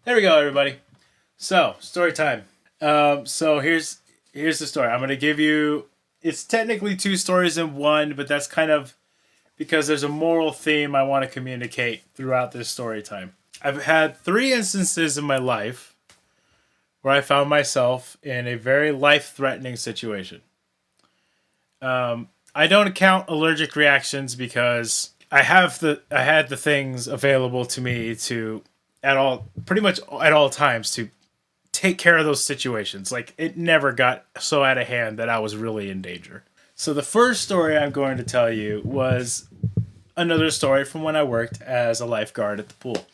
There we go, everybody. So, story time. So here's the story. I'm gonna give you. It's technically two stories in one, but that's kind of because there's a moral theme I want to communicate throughout this story time. I've had three instances in my life where I found myself in a very life-threatening situation. I don't count allergic reactions because I had the things available to me to at all pretty much at all times to take care of those situations. Like it never got so out of hand that I was really in danger. So the first story I'm going to tell you was another story from when I worked as a lifeguard at the pool.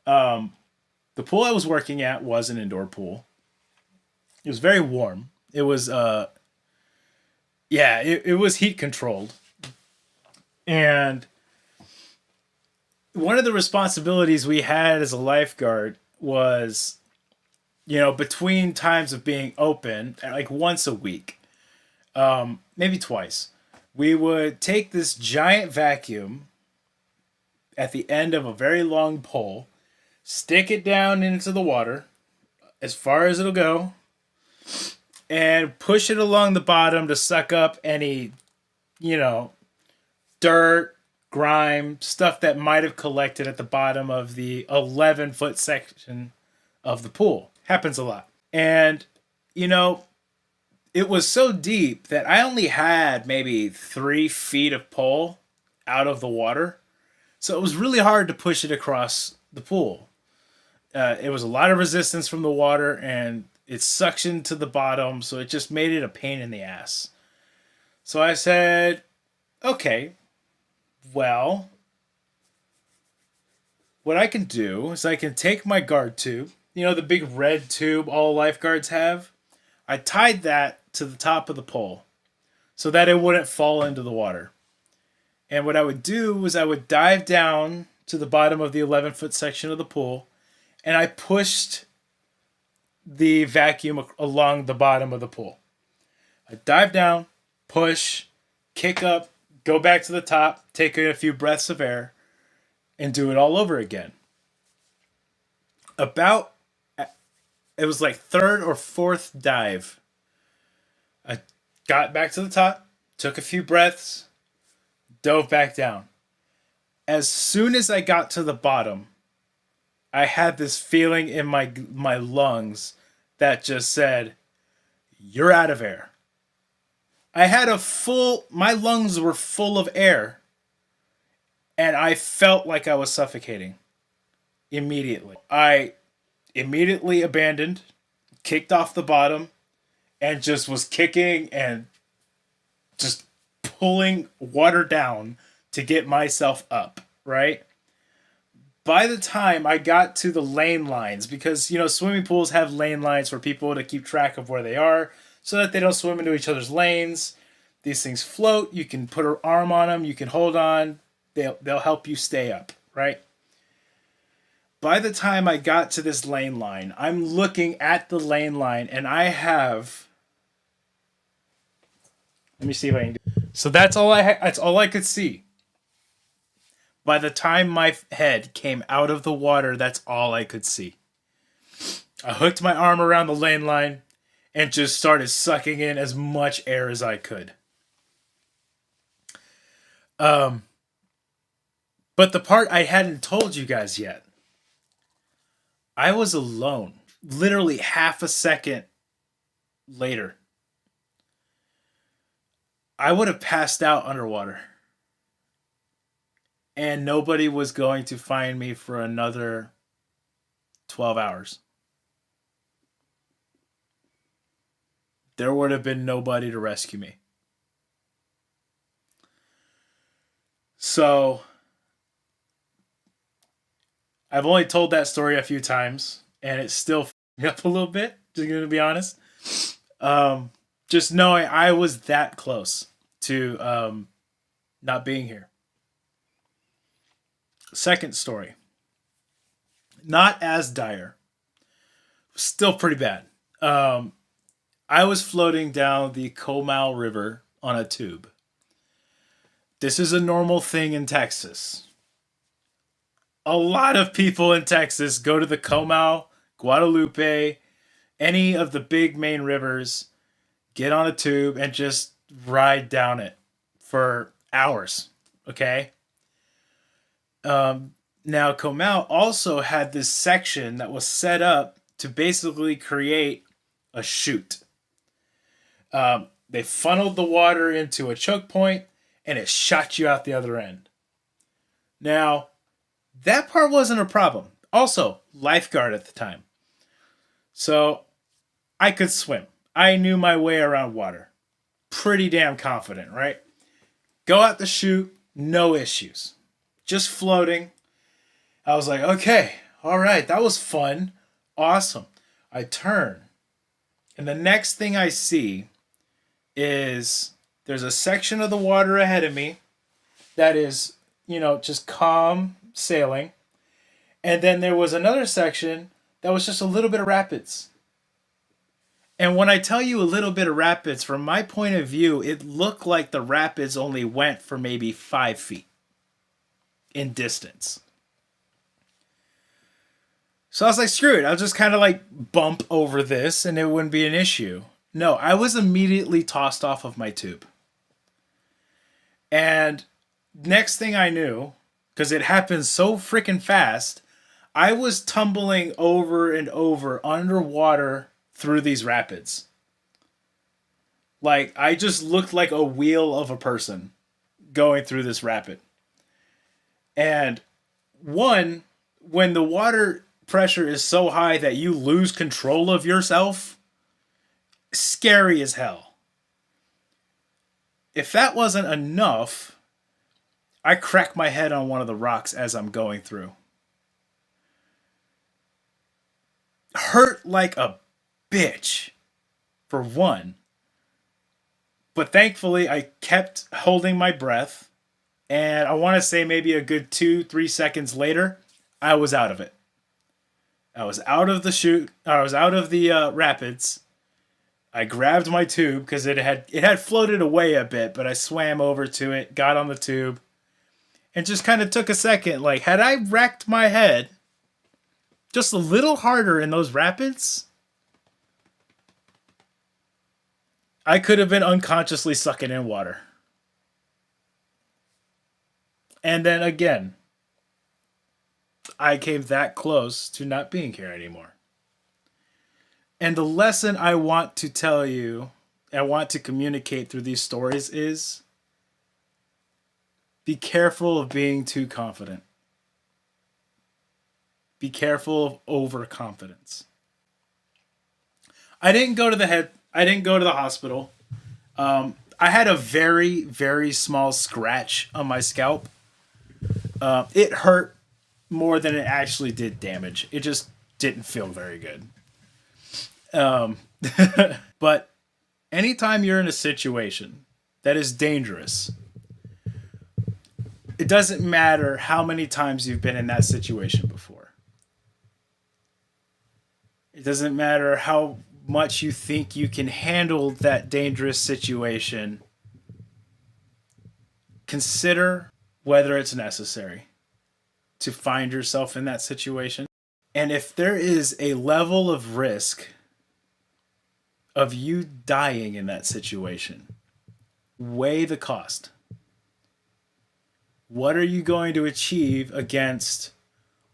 The pool I was working at was an indoor pool. It was very warm. It was it was heat controlled. And one of the responsibilities we had as a lifeguard was, between times of being open, like once a week, maybe twice, we would take this giant vacuum at the end of a very long pole, stick it down into the water as far as it'll go, and push it along the bottom to suck up any, you know, dirt, grime, stuff that might have collected at the bottom of the 11-foot section of the pool. Happens a lot. And, it was so deep that I only had maybe 3 feet of pole out of the water. So it was really hard to push it across the pool. It was a lot of resistance from the water and it suctioned to the bottom. So it just made it a pain in the ass. So I said, okay, well, what I can do is I can take my guard tube, the big red tube all lifeguards have. I tied that to the top of the pole so that it wouldn't fall into the water. And what I would do was I would dive down to the bottom of the 11-foot section of the pool and I pushed the vacuum along the bottom of the pool. I dive down, push, kick up, go back to the top, take a few breaths of air, and do it all over again. It was like third or fourth dive. I got back to the top, took a few breaths, dove back down. As soon as I got to the bottom, I had this feeling in my lungs that just said, "You're out of air." My lungs were full of air, and I felt like I was suffocating immediately. I immediately abandoned, kicked off the bottom, and just was kicking and just pulling water down to get myself up, right? By the time I got to the lane lines, because, swimming pools have lane lines for people to keep track of where they are so that they don't swim into each other's lanes. These things float. You can put an arm on them. You can hold on. They'll help you stay up, right? By the time I got to this lane line, I'm looking at the lane line and I have. Let me see if I can do. So that's all that's all I could see. By the time my head came out of the water, that's all I could see. I hooked my arm around the lane line and just started sucking in as much air as I could. But the part I hadn't told you guys yet, I was alone. Literally half a second later, I would have passed out underwater. And nobody was going to find me for another 12 hours. There would have been nobody to rescue me. So, I've only told that story a few times, and it still f***ed me up a little bit, just going to be honest. Just knowing I was that close to not being here. Second story. Not as dire. Still pretty bad. I was floating down the Comal River on a tube. This is a normal thing in Texas. A lot of people in Texas go to the Comal Guadalupe, any of the big main rivers, get on a tube and just ride down it for hours. Okay. Now, Comal also had this section that was set up to basically create a chute. They funneled the water into a choke point and it shot you out the other end. Now, that part wasn't a problem. Also, lifeguard at the time. So I could swim. I knew my way around water. Pretty damn confident, right? Go out the chute, no issues. Just floating. I was like, okay, all right, that was fun. Awesome. I turn. And the next thing I see is there's a section of the water ahead of me that is, just calm sailing. And then there was another section that was just a little bit of rapids. And when I tell you a little bit of rapids, from my point of view, it looked like the rapids only went for maybe 5 feet in distance. So I was like, screw it. I'll just kind of like bump over this and it wouldn't be an issue. No, I was immediately tossed off of my tube. And next thing I knew, because it happened so freaking fast, I was tumbling over and over underwater through these rapids. Like, I just looked like a wheel of a person going through this rapid. And when the water pressure is so high that you lose control of yourself, scary as hell. If that wasn't enough, I crack my head on one of the rocks as I'm going through. Hurt like a bitch, for one. But thankfully, I kept holding my breath. And I want to say maybe a good 2-3 seconds later, I was out of it. I was out of the chute. I was out of the rapids. I grabbed my tube because it had floated away a bit, but I swam over to it, got on the tube, and just kind of took a second. Like, had I racked my head just a little harder in those rapids, I could have been unconsciously sucking in water. And then again, I came that close to not being here anymore. And the lesson I want to tell you, I want to communicate through these stories is be careful of being too confident. Be careful of overconfidence. I didn't go to the hospital. I had a very, very small scratch on my scalp. It hurt more than it actually did damage. It just didn't feel very good. But anytime you're in a situation that is dangerous, it doesn't matter how many times you've been in that situation before. It doesn't matter how much you think you can handle that dangerous situation. Consider whether it's necessary to find yourself in that situation. And if there is a level of risk of you dying in that situation, weigh the cost. What are you going to achieve against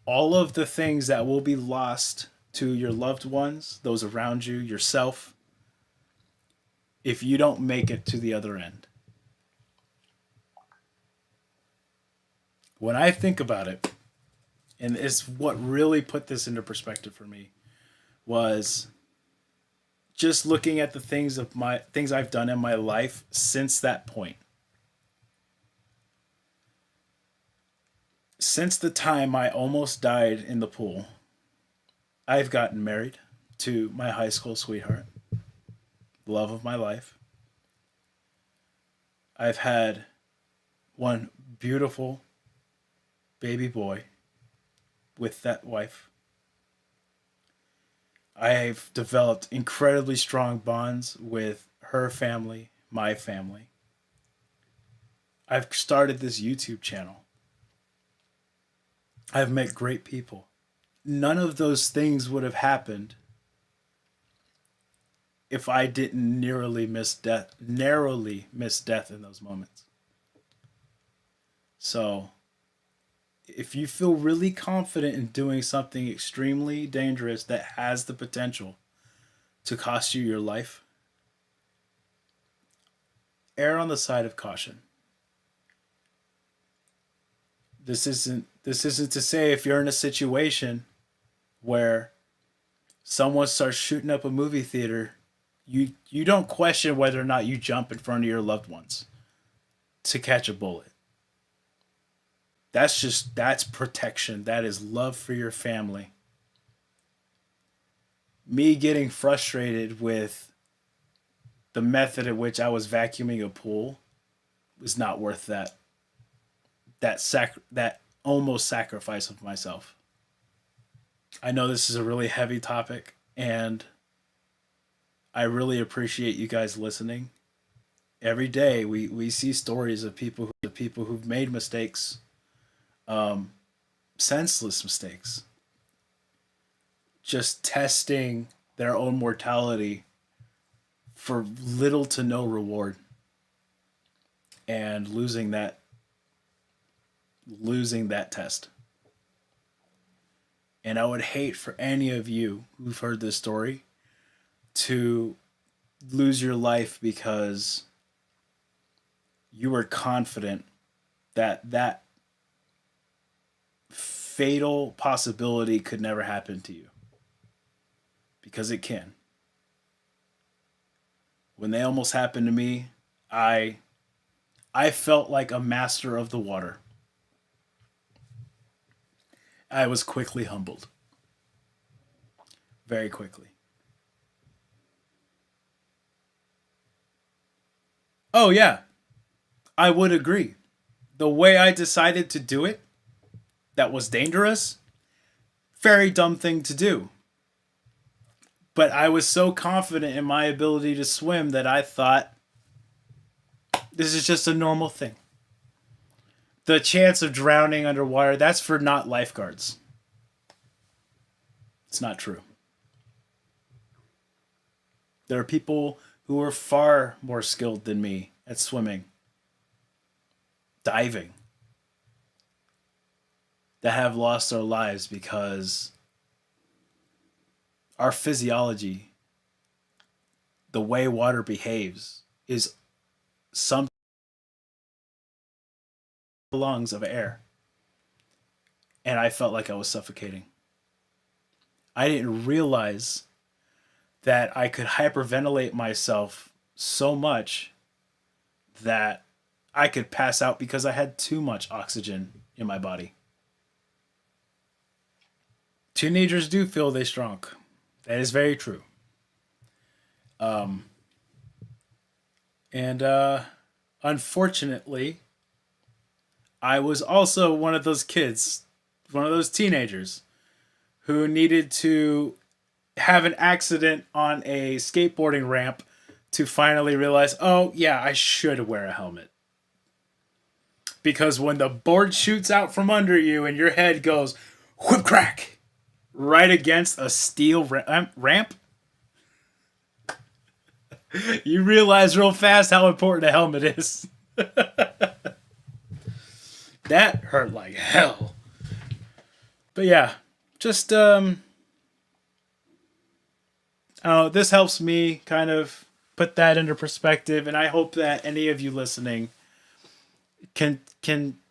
all of the things that will be lost to your loved ones, those around you, yourself, if you don't make it to the other end? When I think about it, and it's what really put this into perspective for me, was just looking at the things I've done in my life since that point. Since the time I almost died in the pool, I've gotten married to my high school sweetheart, love of my life. I've had one beautiful baby boy with that wife. I've developed incredibly strong bonds with her family, my family. I've started this YouTube channel. I've met great people. none of those things would have happened if I didn't narrowly miss death in those moments. So, if you feel really confident in doing something extremely dangerous that has the potential to cost you your life, err on the side of caution. This isn't to say if you're in a situation where someone starts shooting up a movie theater, you don't question whether or not you jump in front of your loved ones to catch a bullet. That's protection. That is love for your family. Me getting frustrated with the method at which I was vacuuming a pool was not worth that almost sacrifice of myself. I know this is a really heavy topic, and I really appreciate you guys listening. Every day we see stories of people who've made mistakes, um, senseless mistakes, just testing their own mortality for little to no reward, and losing that test. And I would hate for any of you who've heard this story to lose your life because you were confident that that fatal possibility could never happen to you, because it can. When they almost happened to me, I I felt like a master of the water. I was quickly humbled, very quickly. Oh yeah, I would agree. The way I decided to do it, that was dangerous, very dumb thing to do. But I was so confident in my ability to swim that I thought this is just a normal thing. The chance of drowning underwater, that's for not lifeguards. It's not true. There are people who are far more skilled than me at swimming, diving, that have lost their lives because our physiology, the way water behaves, is some lungs of air. And I felt like I was suffocating. I didn't realize that I could hyperventilate myself so much that I could pass out because I had too much oxygen in my body. Teenagers do feel they strong. That is very true. Um, and unfortunately, I was also one of those kids, one of those teenagers who needed to have an accident on a skateboarding ramp to finally realize, oh, yeah, I should wear a helmet. Because when the board shoots out from under you and your head goes whip crack right against a steel ramp, you realize real fast how important a helmet is. That hurt like hell. But yeah, just this helps me kind of put that into perspective, and I hope that any of you listening can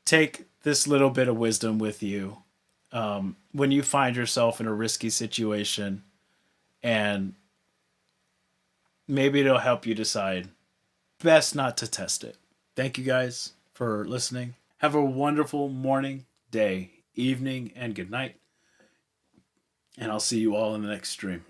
take this little bit of wisdom with you when you find yourself in a risky situation, and maybe it'll help you decide best not to test it. Thank you guys for listening. Have a wonderful morning, day, evening, and good night. And I'll see you all in the next stream.